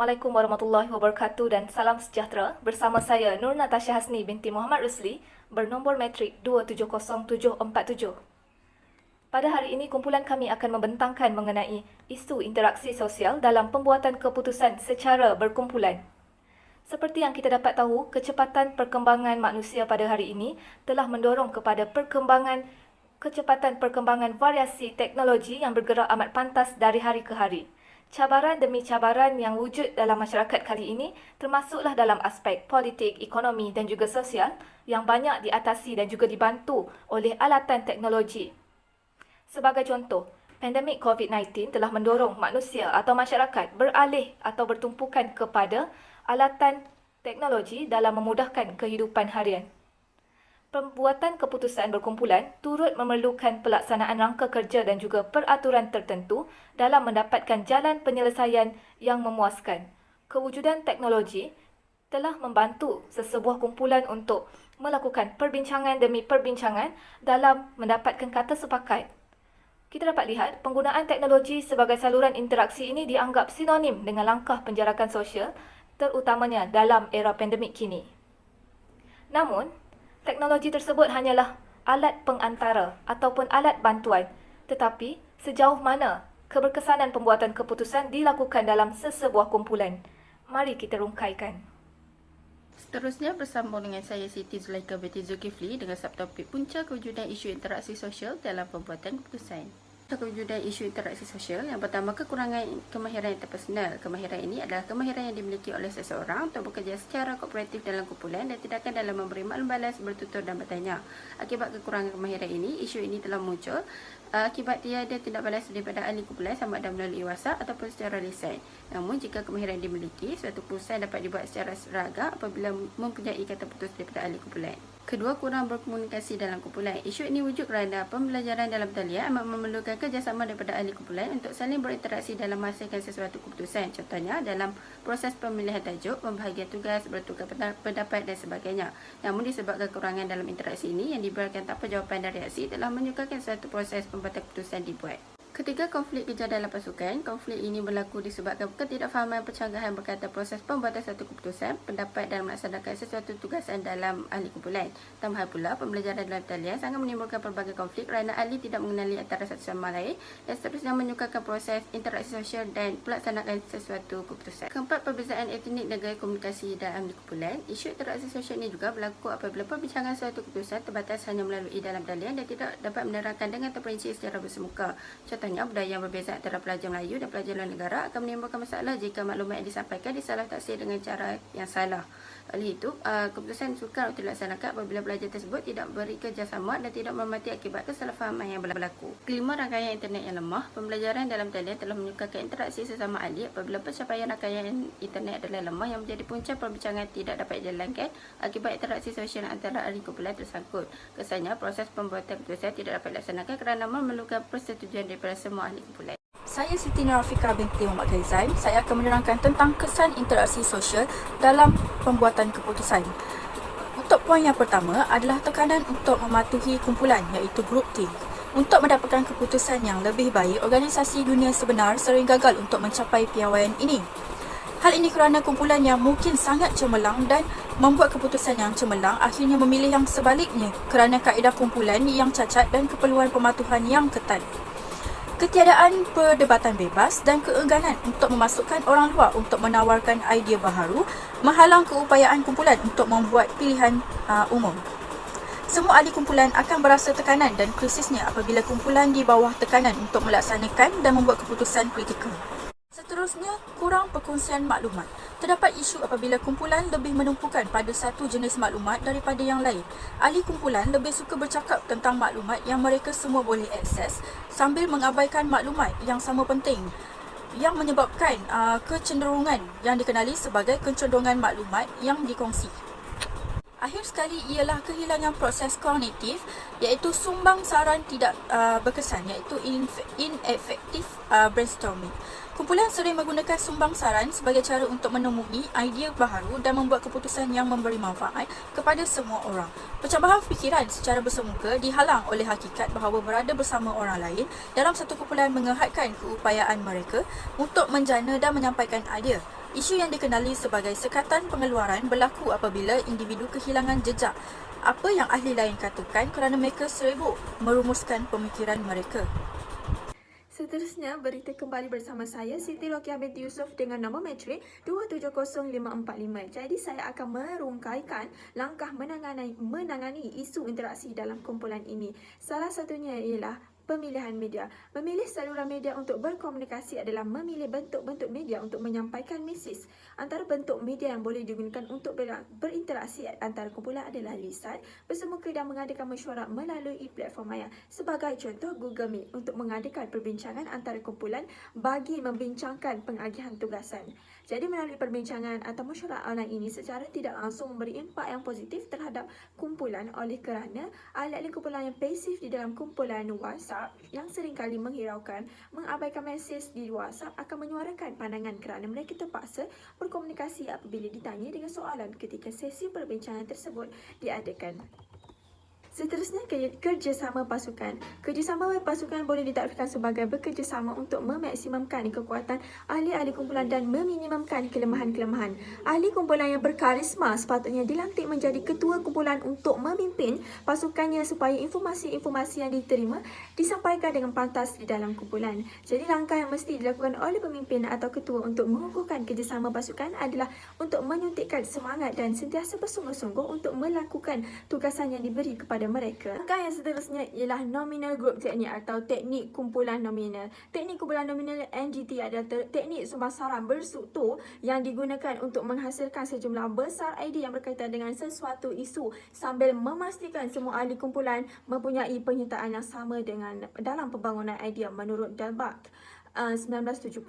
Assalamualaikum warahmatullahi wabarakatuh dan salam sejahtera. Bersama saya Nur Natasha Hasni binti Muhammad Rusli bernombor metrik 2700747. Pada hari ini kumpulan kami akan membentangkan mengenai isu interaksi sosial dalam pembuatan keputusan secara berkumpulan. Seperti yang kita dapat tahu, kecepatan perkembangan manusia pada hari ini telah mendorong kepada kecepatan perkembangan variasi teknologi yang bergerak amat pantas dari hari ke hari. Cabaran demi cabaran yang wujud dalam masyarakat kali ini termasuklah dalam aspek politik, ekonomi dan juga sosial yang banyak diatasi dan juga dibantu oleh alatan teknologi. Sebagai contoh, pandemik COVID-19 telah mendorong manusia atau masyarakat beralih atau bertumpukan kepada alatan teknologi dalam memudahkan kehidupan harian. Pembuatan keputusan berkumpulan turut memerlukan pelaksanaan rangka kerja dan juga peraturan tertentu dalam mendapatkan jalan penyelesaian yang memuaskan. Kewujudan teknologi telah membantu sesebuah kumpulan untuk melakukan perbincangan demi perbincangan dalam mendapatkan kata sepakat. Kita dapat lihat penggunaan teknologi sebagai saluran interaksi ini dianggap sinonim dengan langkah penjarakan sosial, terutamanya dalam era pandemik kini. Namun, teknologi tersebut hanyalah alat pengantara ataupun alat bantuan, tetapi sejauh mana keberkesanan pembuatan keputusan dilakukan dalam sesebuah kumpulan? Mari kita rungkaikan. Seterusnya bersambung dengan saya Siti Zulaika binti Zulkifli dengan subtopik punca kewujudan isu interaksi sosial dalam pembuatan keputusan. Kewujudan isu interaksi sosial, yang pertama, kekurangan kemahiran interpersonal. Kemahiran ini adalah kemahiran yang dimiliki oleh seseorang untuk bekerja secara kooperatif dalam kumpulan dan tindakan dalam memberi maklum balas, bertutur dan bertanya. Akibat kekurangan kemahiran ini, isu ini telah muncul akibat tiada tindak balas daripada ahli kumpulan sama ada melalui WhatsApp ataupun secara lisan. Namun, jika kemahiran dimiliki, suatu keputusan dapat dibuat secara seragam apabila mempunyai kata putus daripada ahli kumpulan. Kedua, kurang berkomunikasi dalam kumpulan. Isu ini wujud kerana pembelajaran dalam talian amat memerlukan kerjasama daripada ahli kumpulan untuk saling berinteraksi dalam menghasilkan sesuatu keputusan. Contohnya, dalam proses pemilihan tajuk, pembahagian tugas, bertukar pendapat dan sebagainya. Namun, disebabkan kekurangan dalam interaksi ini yang diberikan tanpa jawapan dan reaksi telah menyukarkan suatu proses pembuatan keputusan dibuat. Ketiga, konflik kerja dalam pasukan. Konflik ini berlaku disebabkan ketidakfahaman pencanggahan berkaitan proses pembuatan satu keputusan, pendapat dan melaksanakan sesuatu tugasan dalam ahli kumpulan. Tambah pula, pembelajaran dalam talian sangat menimbulkan pelbagai konflik kerana ahli tidak mengenali antara satu sama lain dan seterusnya menyukarkan proses interaksi sosial dan pelaksanaan sesuatu keputusan. Keempat, perbezaan etnik negara komunikasi dalam ahli kumpulan. Isu interaksi sosial ini juga berlaku apabila perbincangan suatu keputusan terbatas hanya melalui dalam talian dan tidak dapat menerangkan dengan terperinci secara bersemuka. Contohnya, budaya yang berbeza antara pelajar Melayu dan pelajar luar negara akan menimbulkan masalah jika maklumat yang disampaikan disalah tafsir dengan cara yang salah. Oleh itu, keputusan sukar untuk dilaksanakan apabila pelajar tersebut tidak beri kerjasama dan tidak menghormati akibat kesalahfahaman yang berlaku. Kelima, rangkaian internet yang lemah. Pembelajaran dalam talian telah menyukarkan interaksi sesama ahli apabila pencapaian rangkaian internet adalah lemah yang menjadi punca perbincangan tidak dapat dijalankan akibat interaksi sosial antara ahli kumpulan tersangkut. Kesannya, proses pembuatan keputusan tidak dapat dilaksanakan kerana memerlukan persetujuan daripada semua ahli kumpulan. Saya Siti Nurafika binti Muhammad Ghaizan. Saya akan menerangkan tentang kesan interaksi sosial dalam pembuatan keputusan. Untuk poin yang pertama adalah tekanan untuk mematuhi kumpulan iaitu group team. Untuk mendapatkan keputusan yang lebih baik, organisasi dunia sebenar sering gagal untuk mencapai piawaian ini. Hal ini kerana kumpulan yang mungkin sangat cemerlang dan membuat keputusan yang cemerlang akhirnya memilih yang sebaliknya kerana kaedah kumpulan yang cacat dan keperluan pematuhan yang ketat. Ketiadaan perdebatan bebas dan keengganan untuk memasukkan orang luar untuk menawarkan idea baharu menghalang keupayaan kumpulan untuk membuat pilihan umum. Semua ahli kumpulan akan berasa tekanan dan krisisnya apabila kumpulan di bawah tekanan untuk melaksanakan dan membuat keputusan kritikal. Seterusnya, kurang perkongsian maklumat. Terdapat isu apabila kumpulan lebih menumpukan pada satu jenis maklumat daripada yang lain. Ahli kumpulan lebih suka bercakap tentang maklumat yang mereka semua boleh akses sambil mengabaikan maklumat yang sama penting, yang menyebabkan kecenderungan yang dikenali sebagai kecenderungan maklumat yang dikongsi. Akhir sekali ialah kehilangan proses kognitif iaitu sumbang saran tidak berkesan iaitu ineffective brainstorming. Kumpulan sering menggunakan sumbang saran sebagai cara untuk menemui idea baharu dan membuat keputusan yang memberi manfaat kepada semua orang. Pencabaran fikiran secara bersemuka dihalang oleh hakikat bahawa berada bersama orang lain dalam satu kumpulan mengehadkan keupayaan mereka untuk menjana dan menyampaikan idea. Isu yang dikenali sebagai sekatan pengeluaran berlaku apabila individu kehilangan jejak apa yang ahli lain katakan kerana mereka sibuk merumuskan pemikiran mereka. Seterusnya, berita kembali bersama saya, Siti Rokiah binti Yusof dengan nombor matrik 270545. Jadi, saya akan merungkaikan langkah menangani isu interaksi dalam kumpulan ini. Salah satunya ialah pemilihan media. Memilih saluran media untuk berkomunikasi adalah memilih bentuk-bentuk media untuk menyampaikan mesej. Antara bentuk media yang boleh digunakan untuk berinteraksi antara kumpulan adalah lisan, bersemuka dan mengadakan mesyuarat melalui platform maya. Sebagai contoh, Google Meet untuk mengadakan perbincangan antara kumpulan bagi membincangkan pengagihan tugasan. Jadi melalui perbincangan atau mesyuarat online ini secara tidak langsung memberi impak yang positif terhadap kumpulan oleh kerana ahli-ahli kumpulan yang pasif di dalam kumpulan WhatsApp yang seringkali menghiraukan, mengabaikan mesej di WhatsApp akan menyuarakan pandangan kerana mereka terpaksa berkomunikasi apabila ditanya dengan soalan ketika sesi perbincangan tersebut diadakan. Seterusnya, kerjasama pasukan. Kerjasama pasukan boleh ditakdirkan sebagai bekerjasama untuk memaksimumkan kekuatan ahli-ahli kumpulan dan meminimumkan kelemahan-kelemahan. Ahli kumpulan yang berkarisma sepatutnya dilantik menjadi ketua kumpulan untuk memimpin pasukannya supaya informasi-informasi yang diterima disampaikan dengan pantas di dalam kumpulan. Jadi, langkah yang mesti dilakukan oleh pemimpin atau ketua untuk mengukuhkan kerjasama pasukan adalah untuk menyuntikkan semangat dan sentiasa bersungguh-sungguh untuk melakukan tugasan yang diberi kepada mereka. Langkah yang seterusnya ialah nominal group teknik atau teknik kumpulan nominal. Teknik kumpulan nominal NGT adalah teknik pemasaran berstruktur yang digunakan untuk menghasilkan sejumlah besar idea yang berkaitan dengan sesuatu isu sambil memastikan semua ahli kumpulan mempunyai penyertaan yang sama dalam pembangunan idea menurut Dalbach 1975.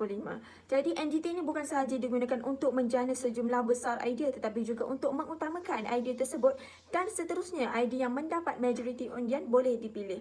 Jadi NGT ini bukan sahaja digunakan untuk menjana sejumlah besar idea tetapi juga untuk mengutamakan idea tersebut dan seterusnya idea yang mendapat majoriti undian boleh dipilih.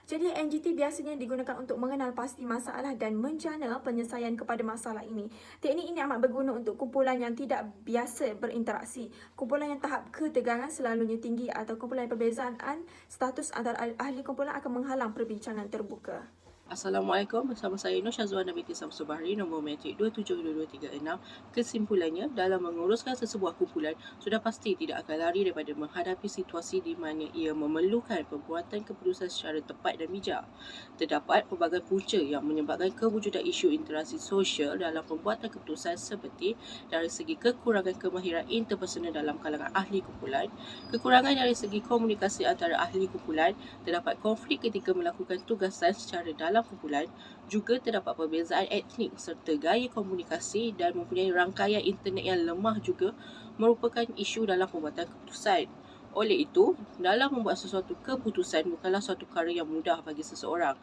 Jadi NGT biasanya digunakan untuk mengenal pasti masalah dan menjana penyelesaian kepada masalah ini. Teknik ini amat berguna untuk kumpulan yang tidak biasa berinteraksi, kumpulan yang tahap ketegangan selalunya tinggi atau kumpulan yang perbezaan status antara ahli kumpulan akan menghalang perbincangan terbuka. Assalamualaikum, bersama saya Nur Syazwana binti Samsul Bahri, nombor matrik 272236. Kesimpulannya, dalam menguruskan sesebuah kumpulan, sudah pasti tidak akan lari daripada menghadapi situasi di mana ia memerlukan pembuatan keputusan secara tepat dan bijak. Terdapat pelbagai punca yang menyebabkan kewujudan isu interaksi sosial dalam pembuatan keputusan seperti dari segi kekurangan kemahiran interpersonal dalam kalangan ahli kumpulan, kekurangan dari segi komunikasi antara ahli kumpulan, terdapat konflik ketika melakukan tugasan secara dalam kumpulan, juga terdapat perbezaan etnik serta gaya komunikasi dan mempunyai rangkaian internet yang lemah juga merupakan isu dalam pembuatan keputusan. Oleh itu, dalam membuat sesuatu keputusan bukanlah suatu perkara yang mudah bagi seseorang.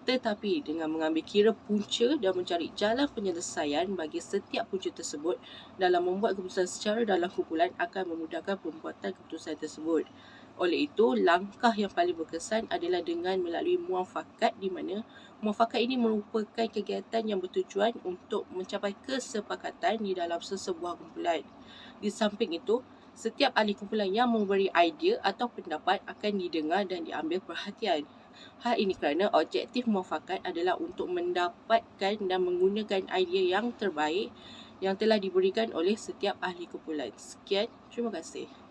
Tetapi dengan mengambil kira punca dan mencari jalan penyelesaian bagi setiap punca tersebut dalam membuat keputusan secara dalam kumpulan akan memudahkan pembuatan keputusan tersebut. Oleh itu, langkah yang paling berkesan adalah dengan melalui muafakat di mana muafakat ini merupakan kegiatan yang bertujuan untuk mencapai kesepakatan di dalam sesebuah kumpulan. Di samping itu, setiap ahli kumpulan yang memberi idea atau pendapat akan didengar dan diambil perhatian. Hal ini kerana objektif muafakat adalah untuk mendapatkan dan menggunakan idea yang terbaik yang telah diberikan oleh setiap ahli kumpulan. Sekian, terima kasih.